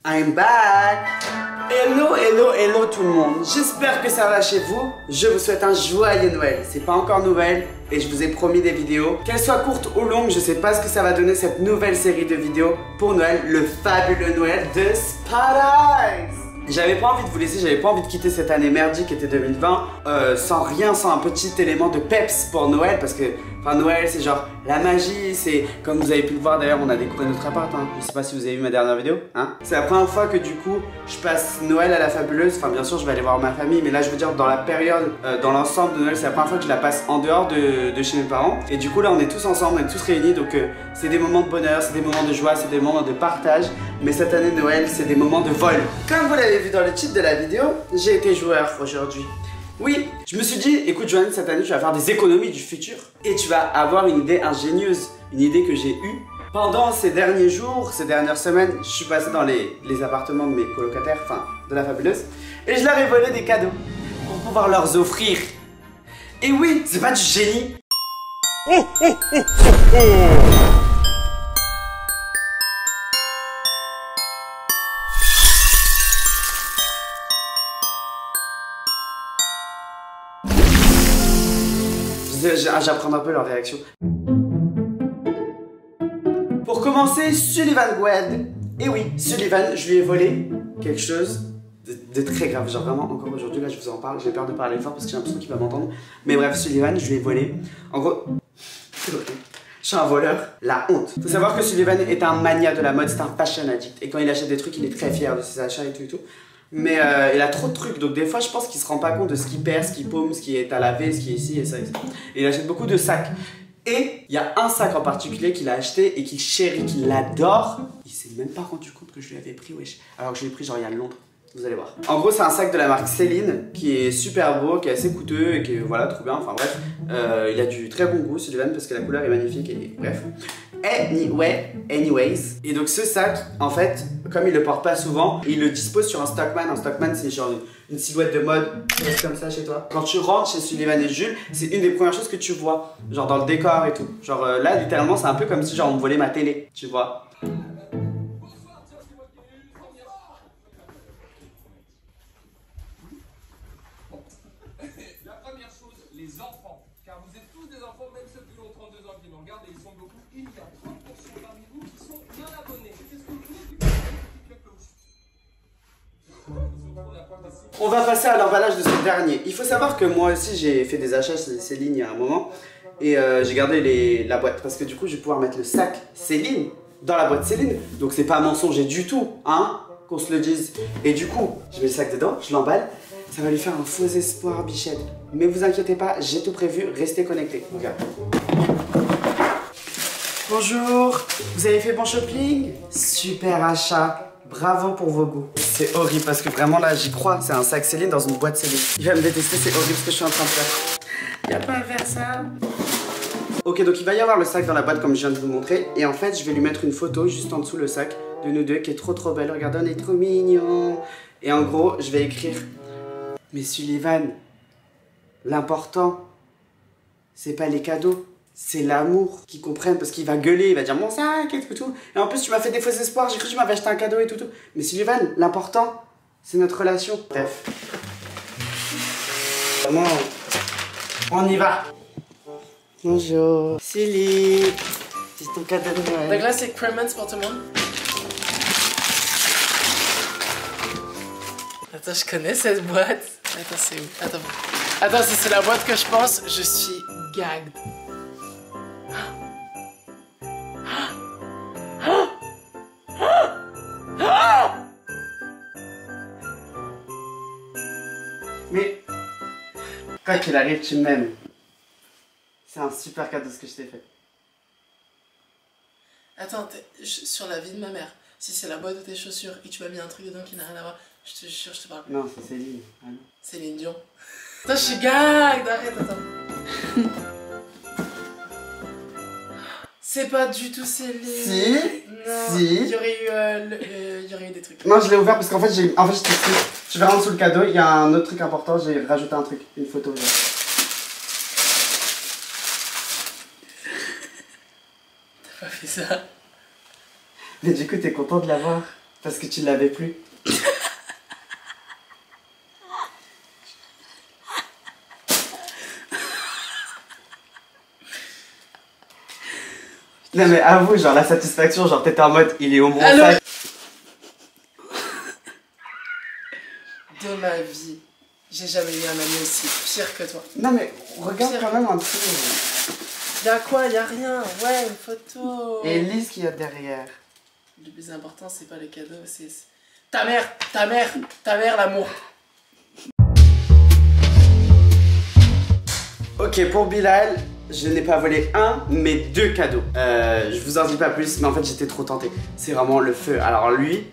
I'm back! Hello, hello, hello tout le monde. J'espère que ça va chez vous. Je vous souhaite un joyeux Noël. C'est pas encore Noël et je vous ai promis des vidéos. Qu'elles soient courtes ou longues, je sais pas ce que ça va donner cette nouvelle série de vidéos pour Noël, le fabuleux Noël de Spice. J'avais pas envie de vous laisser, j'avais pas envie de quitter cette année merdique qui était 2020 sans un petit élément de peps pour Noël parce que Noël c'est genre la magie, c'est comme vous avez pu le voir d'ailleurs, on a découvert notre appart, hein. Je sais pas si vous avez vu ma dernière vidéo, hein. C'est la première fois que du coup je passe Noël à la fabuleuse, enfin bien sûr je vais aller voir ma famille, mais là je veux dire dans la période, dans l'ensemble de Noël, c'est la première fois que je la passe en dehors de chez mes parents. Et du coup là on est tous ensemble, on est tous réunis, donc c'est des moments de bonheur, c'est des moments de joie, c'est des moments de partage. Mais cette année Noël c'est des moments de vol. Comme vous l'avez vu dans le titre de la vidéo, j'ai été joueur aujourd'hui. Oui, je me suis dit, écoute Joanne, cette année tu vas faire des économies du futur et tu vas avoir une idée ingénieuse, une idée que j'ai eue. Pendant ces derniers jours, ces dernières semaines, je suis passé dans les appartements de mes colocataires, enfin de la fabuleuse, et je leur ai volé des cadeaux pour pouvoir leur offrir. Et oui, c'est pas du génie. J'apprends un peu leur réaction. Pour commencer, Sullivan Gwed. Et oui, Sullivan, je lui ai volé quelque chose de très grave. Genre vraiment, encore aujourd'hui, là je vous en parle. J'ai peur de parler fort parce que j'ai l'impression qu'il va m'entendre. Mais bref, Sullivan, je lui ai volé. En gros, je suis un voleur, la honte. Faut savoir que Sullivan est un mania de la mode, c'est un fashion addict. Et quand il achète des trucs, il est très fier de ses achats et tout et tout. Mais il a trop de trucs, donc des fois je pense qu'il se rend pas compte de ce qu'il perd, ce qu'il paume, ce qui est à laver, ce qui est ici et ça et ça. Et il achète beaucoup de sacs. Et il y a un sac en particulier qu'il a acheté et qu'il chérit, qu'il adore. Il s'est même pas rendu compte que je lui avais pris, wesh. Alors que je l'ai pris genre il y a longtemps. Vous allez voir. En gros, c'est un sac de la marque Céline qui est super beau, qui est assez coûteux et qui est voilà, trop bien. Enfin bref, il a du très bon goût, Sullivan, parce que la couleur est magnifique et bref. Anyways. Et donc ce sac, en fait, comme il le porte pas souvent, il le dispose sur un Stockman. Un Stockman, c'est genre une silhouette de mode comme ça chez toi. Quand tu rentres chez Sullivan et Jules, c'est une des premières choses que tu vois, genre dans le décor et tout. Genre là, littéralement, c'est un peu comme si genre on me volait ma télé, tu vois. La première chose, les enfants, car vous êtes tous des enfants, même ceux qui ont 32 ans qui nous regardent, et ils sont beaucoup. Il y a 30% parmi vous qui sont non abonnés. Qu'est-ce que vous voulez du cloche? On va passer à l'emballage de ce dernier. Il faut savoir que moi aussi j'ai fait des achats chez Céline il y a un moment et j'ai gardé la boîte parce que du coup je vais pouvoir mettre le sac Céline dans la boîte Céline. Donc c'est pas mensonger du tout, hein, qu'on se le dise. Et du coup, je mets le sac dedans, je l'emballe. Ça va lui faire un faux espoir, bichette. Mais vous inquiétez pas, j'ai tout prévu, restez connectés. Regarde. Bonjour, vous avez fait bon shopping? Super achat. Bravo pour vos goûts. C'est horrible parce que vraiment là j'y crois. C'est un sac Céline dans une boîte Céline. Il va me détester, c'est horrible ce que je suis en train de faire. Y'a pas à faire ça. Ok, donc il va y avoir le sac dans la boîte comme je viens de vous montrer. Et en fait je vais lui mettre une photo juste en dessous le sac de nous deux qui est trop belle. Regardez, on est trop mignons. Et en gros je vais écrire: mais Sullivan, l'important c'est pas les cadeaux, c'est l'amour, qu'ils comprennent, parce qu'il va gueuler, il va dire mon sac et tout. Et en plus tu m'as fait des faux espoirs, j'ai cru que tu m'avais acheté un cadeau et tout. Mais Sullivan, l'important c'est notre relation. Bref. Vraiment, on y va. Bonjour. Sully, c'est ton cadeau de Noël. Donc là c'est Cremants pour tout le monde. Attends, je connais cette boîte. Attends, c'est où? Attends, si c'est la boîte que je pense, je suis gagged. Mais, quoi qu'il arrive, tu m'aimes. C'est un super cadeau ce que je t'ai fait. Attends, sur la vie de ma mère, si c'est la boîte de tes chaussures et que tu m'as mis un truc dedans qui n'a rien à voir, je te jure, je te parle. Non, c'est Céline. Ah non. Céline Dion. Attends, je suis gagged, arrête, attends. C'est pas du tout Céline. Si. Non. Si. Il y aurait eu des trucs. Non, je l'ai ouvert parce qu'en fait, tu verras en dessous le cadeau, il y a un autre truc important, j'ai rajouté un truc, une photo. Genre. T'as pas fait ça? Mais du coup, t'es content de l'avoir? Parce que tu l'avais plus. Non mais avoue, genre la satisfaction, genre t'étais en mode il est au moins sac. De ma vie, j'ai jamais eu un ami aussi pire que toi. Non mais regarde Pire. quand même un peu. Y'a quoi? Y'a rien. Ouais, une photo. Et Elise qu'il y a derrière. Le plus important, c'est pas le cadeau, c'est ta mère, l'amour. Ok, pour Bilal, je n'ai pas volé un, mais 2 cadeaux. Je vous en dis pas plus, mais en fait j'étais trop tenté. C'est vraiment le feu. Alors lui,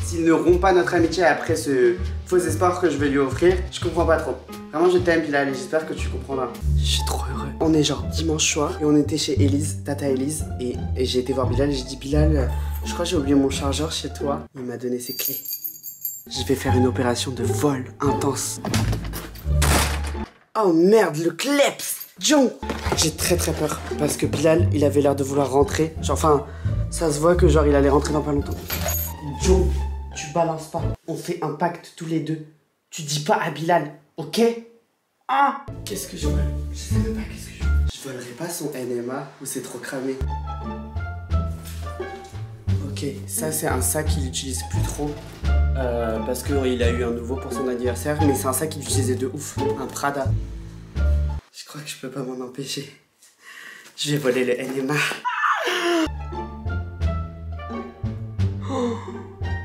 s'il ne rompt pas notre amitié après ce faux espoir que je vais lui offrir, je comprends pas trop. Vraiment je t'aime Bilal et j'espère que tu comprendras. Je suis trop heureux. On est genre dimanche soir et on était chez Elise, Tata Elise, et j'ai été voir Bilal et j'ai dit Bilal, je crois que j'ai oublié mon chargeur chez toi. Il m'a donné ses clés. Je vais faire une opération de vol intense. Oh merde, le kleps! John! J'ai très peur parce que Bilal, il avait l'air de vouloir rentrer. Genre, enfin, ça se voit que genre il allait rentrer dans pas longtemps. John, tu balances pas. On fait un pacte tous les deux. Tu dis pas à Bilal, ok? Ah! Qu'est-ce que je vole? Je sais même pas qu'est-ce que je vole. Je volerai pas son NMA ou c'est trop cramé. Ok, ça c'est un sac qu'il utilise plus trop. Parce qu'il a eu un nouveau pour son anniversaire, mais c'est un sac qu'il utilisait de ouf, un Prada. Je crois que je peux pas m'en empêcher. Je vais voler le NMA. Oh,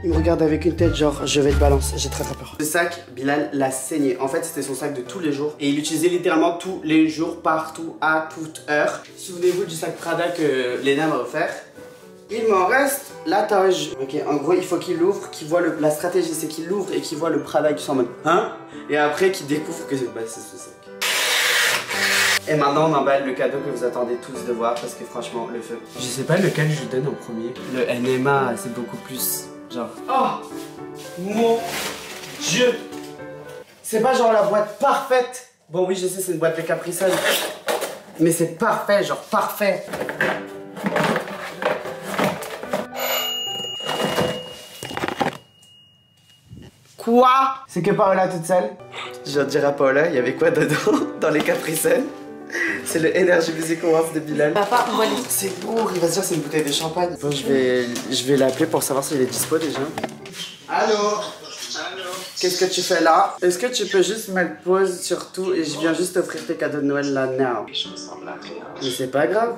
il me regarde avec une tête genre je vais te balancer, j'ai très peur. Ce sac, Bilal l'a saigné. En fait c'était son sac de tous les jours. Et il l'utilisait littéralement tous les jours, partout, à toute heure. Souvenez-vous du sac Prada que Léna m'a offert. Il m'en reste la toge. Ok, en gros, il faut qu'il l'ouvre, qu'il voit le... La stratégie, c'est qu'il l'ouvre et qu'il voit le Prada qui sont en mode hein. Et après, qu'il découvre que c'est ce sac. Et maintenant, on emballe le cadeau que vous attendez tous de voir parce que franchement, le feu. Je sais pas lequel je lui donne en premier. Le NMA, c'est beaucoup plus genre. Oh mon Dieu! C'est pas genre la boîte parfaite. Bon, oui, je sais, c'est une boîte de Capri Sun. Mais c'est parfait, genre parfait. Quoi? C'est que Paola toute seule? Je viens de dire à Paola, il y avait quoi dedans? Dans les Capri Sun? C'est le Energy Music Awards de Bilal. Papa, on va aller. C'est lourd, il va se dire c'est une bouteille de champagne. Bon, je vais l'appeler pour savoir s'il est dispo déjà. Allô? Qu'est-ce que tu fais là? Est-ce que tu peux juste mettre pause sur tout et je viens juste t'offrir tes cadeaux de Noël là, now? Je ressemble à rien. Mais c'est pas grave.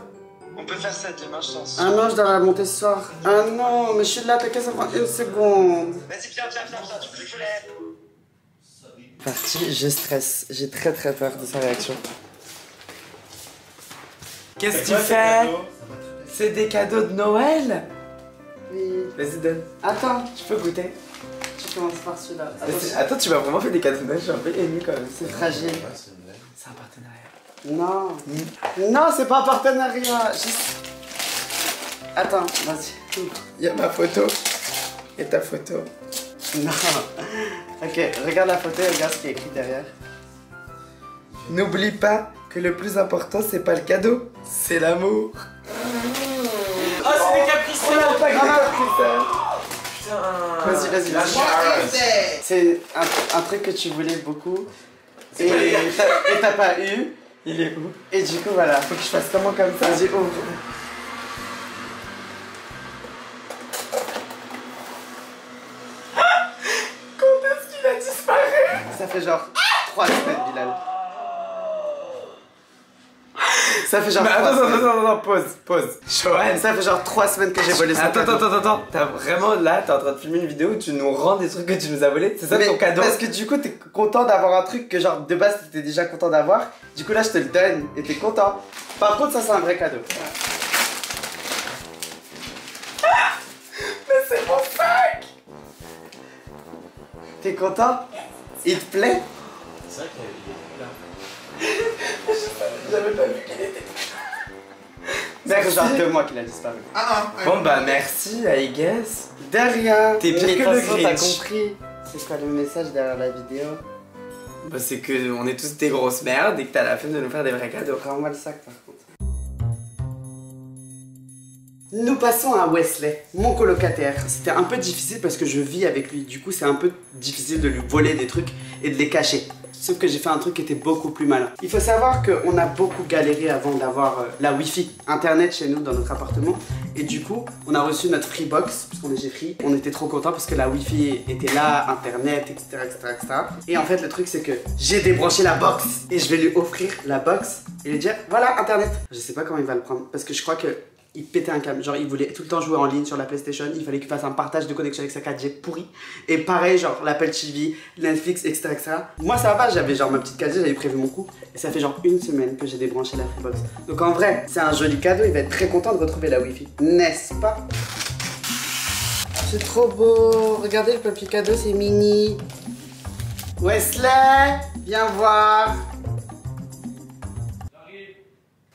On peut faire ça demain, je t'en Ah non, je dois la monter ce soir. Ah non, mais je suis là, t'inquiète, ça prend une seconde. Vas-y, viens, tu peux que je l'aide. Parti, je stresse. J'ai très peur de sa réaction. Qu'est-ce que tu fais? C'est des cadeaux de Noël? Oui. Vas-y, donne. Attends, tu peux goûter. Tu commences par celui-là. Attends, tu m'as vraiment fait des cadeaux de Noël, je suis un peu ému quand même. C'est fragile. C'est un partenariat. Non. Non, c'est pas un partenariat. Juste... Attends, vas-y. Il y a ma photo. Et ta photo. Non. Ok, regarde la photo et regarde ce qui est écrit derrière. N'oublie pas que le plus important, c'est pas le cadeau, c'est l'amour. Oh, c'est des caprices. Putain. Vas-y. C'est un truc que tu voulais beaucoup. Et t'as pas eu. Il est où? Et du coup, voilà, faut que je fasse comment comme ça? Vas-y, ouvre. Quand est-ce qu'il a disparu? Ça fait genre 3 semaines, Bilal. Ça fait genre. Attends, pause. Joanne, ça fait genre 3 semaines que j'ai volé son cadeau. Attends. T'as vraiment là, t'es en train de filmer une vidéo où tu nous rends des trucs que tu nous as volés? C'est ça ton cadeau? Parce que du coup, t'es content d'avoir un truc que genre de base t'étais déjà content d'avoir. Du coup, là, je te le donne et t'es content. Par contre, ça, c'est un vrai cadeau. Mais c'est mon sac! T'es content? Il te plaît? C'est vrai qu'il est là. J'avais pas vu qu'il était. C'est genre 2 mois qu'il a disparu. Bon bah merci, I guess. De rien. T'es pire que le Grinch. T'as compris. C'est quoi le message derrière la vidéo? Bah c'est que on est tous des grosses merdes et que t'as la flemme de nous faire des vrais cadeaux. Rends-moi le sac par contre. Nous passons à Wesley, mon colocataire. C'était un peu difficile parce que je vis avec lui. Du coup, c'est un peu difficile de lui voler des trucs et de les cacher. Sauf que j'ai fait un truc qui était beaucoup plus malin. Il faut savoir qu'on a beaucoup galéré avant d'avoir la Wi-Fi, internet chez nous dans notre appartement. Et du coup, on a reçu notre Freebox, puisqu'on est chez Free. On était trop contents parce que la Wi-Fi était là, internet, etc., etc., etc. Et en fait, le truc, c'est que j'ai débranché la box. Et je vais lui offrir la box et lui dire, voilà, internet. Je sais pas comment il va le prendre, parce que je crois que il pétait un câble, genre il voulait tout le temps jouer en ligne sur la PlayStation, il fallait qu'il fasse un partage de connexion avec sa 4G pourri. Et pareil, genre l'Apple TV, Netflix, etc., etc. Moi ça va, j'avais genre ma petite 4G, j'avais prévu mon coup. Et ça fait genre une semaine que j'ai débranché la Freebox. Donc en vrai, c'est un joli cadeau, il va être très content de retrouver la Wi-Fi. N'est-ce pas? C'est trop beau, regardez le papier cadeau, c'est mini. Wesley, viens voir.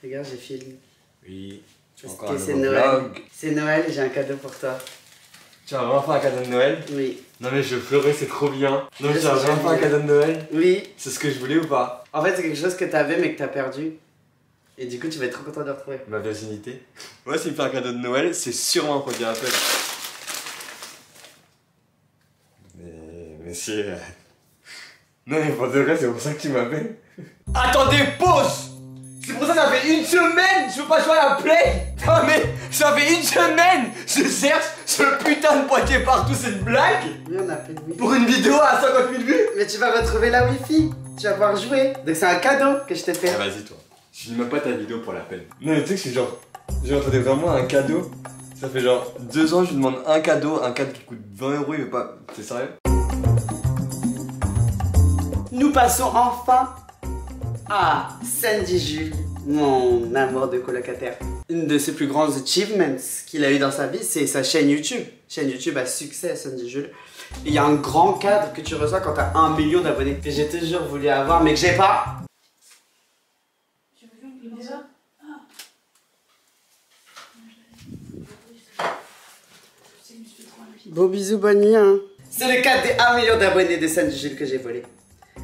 Regarde, j'ai filmé. Oui. C'est Noël. C'est Noël et j'ai un cadeau pour toi. Tu as vraiment fait un cadeau de Noël? Oui. Non mais je pleurais, c'est trop bien. Non mais tu as C'est vraiment fait un cadeau de Noël? Oui. C'est ce que je voulais ou pas? En fait, c'est quelque chose que t'avais mais que t'as perdu. Et du coup, tu vas être trop content de le retrouver. Ma virginité. Moi, s'il me fait un cadeau de Noël, c'est sûrement un produit Apple. Mais si... Non mais pour de vrai, c'est pour ça que tu m'appelles. Attendez, pause! C'est pour ça que ça fait une semaine, je peux pas jouer à la Play. Non mais, ça fait une semaine, je cherche ce putain de boîtier partout, c'est une blague? Oui, on a fait de Wi-Fi. Pour une vidéo à 50 000 vues? Mais tu vas retrouver la Wi-Fi. Tu vas pouvoir jouer. Donc c'est un cadeau que je t'ai fait. Ah, vas-y toi, je finis même pas ta vidéo pour la peine. Non mais tu sais que c'est genre, j'entendais vraiment un cadeau. Ça fait genre 2 ans je lui demande un cadeau qui coûte 20 €, il veut pas... T'es sérieux? Nous passons enfin à Sandy Jules, mon amour de colocataire. Une de ses plus grands achievements qu'il a eu dans sa vie, c'est sa chaîne YouTube. Chaîne YouTube à succès, Sandy Jules. Et il y a un grand cadre que tu reçois quand t'as 1 million d'abonnés. Que j'ai toujours voulu avoir, mais que j'ai pas. Déjà? Beau bisous, bonne nuit. Hein. C'est le cadre des 1 million d'abonnés de Sandy Jules que j'ai volé.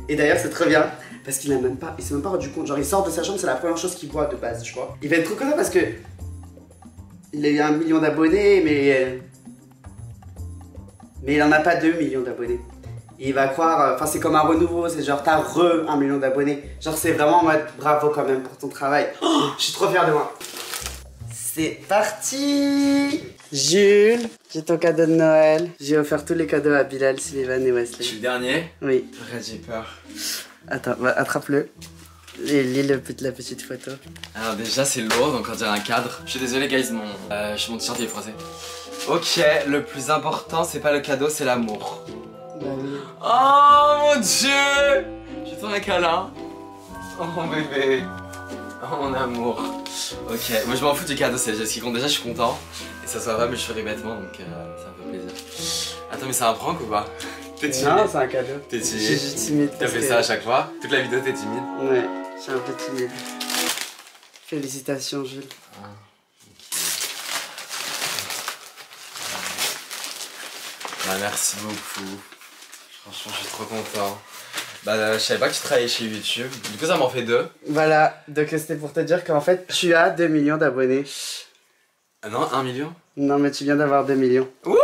Et d'ailleurs, c'est trop bien. Parce qu'il s'est même pas rendu compte. Genre, il sort de sa chambre, c'est la première chose qu'il voit de base, tu vois. Il va être trop content parce que il a eu 1 million d'abonnés, mais il en a pas 2 millions d'abonnés. Et il va croire, enfin, c'est comme un renouveau, c'est genre, t'as 1 million d'abonnés. Genre, c'est vraiment en mode bravo quand même pour ton travail. Oh, je suis trop fier de moi. C'est parti! Jules, j'ai ton cadeau de Noël. J'ai offert tous les cadeaux à Bilal, Sullivan et Wesley. Je suis le dernier? Oui. Arrête, j'ai peur. Attends, bah, attrape-le. Et lis la petite photo. Alors déjà c'est lourd, donc on dirait un cadre. Je suis désolé guys, mon t-shirt il est froissé. Ok, le plus important c'est pas le cadeau, c'est l'amour. Bah oui. Oh mon dieu! J'ai trop un câlin. Oh mon bébé. Oh mon amour. Ok, moi je m'en fous du cadeau, c'est ce qui compte. Déjà je suis content. Et ça se voit pas mais je ferai bêtement donc ça me fait plaisir. Attends mais c'est un prank ou pas? T'es timide? Non, c'est un cadeau. T'es timide? Je suis timide. T'as fait ça à chaque fois? Toute la vidéo t'es timide? Ouais, je suis un peu timide. Félicitations Jules. Ah, okay. Bah merci beaucoup. Franchement je suis trop content. Bah je savais pas que tu travaillais chez YouTube. Du coup ça m'en fait 2. Voilà, donc c'était pour te dire qu'en fait tu as 2 millions d'abonnés. Ah non, 1 million? Non mais tu viens d'avoir 2 millions. Wouh!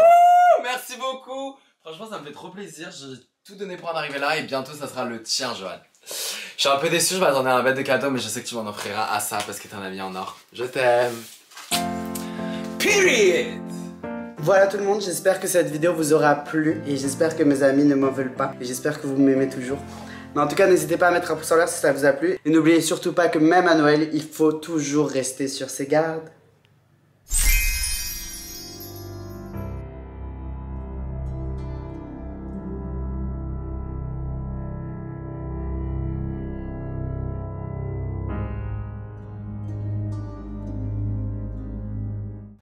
Merci beaucoup! Franchement ça me fait trop plaisir, j'ai tout donné pour en arriver là et bientôt ça sera le tien Johan. Je suis un peu déçu, je m'attendais à un bête de cadeau mais je sais que tu m'en offriras à ça parce que t'es un ami en or. Je t'aime. Period! Voilà tout le monde, j'espère que cette vidéo vous aura plu et j'espère que mes amis ne m'en veulent pas et j'espère que vous m'aimez toujours. Mais en tout cas, n'hésitez pas à mettre un pouce en l'air si ça vous a plu et n'oubliez surtout pas que même à Noël, il faut toujours rester sur ses gardes.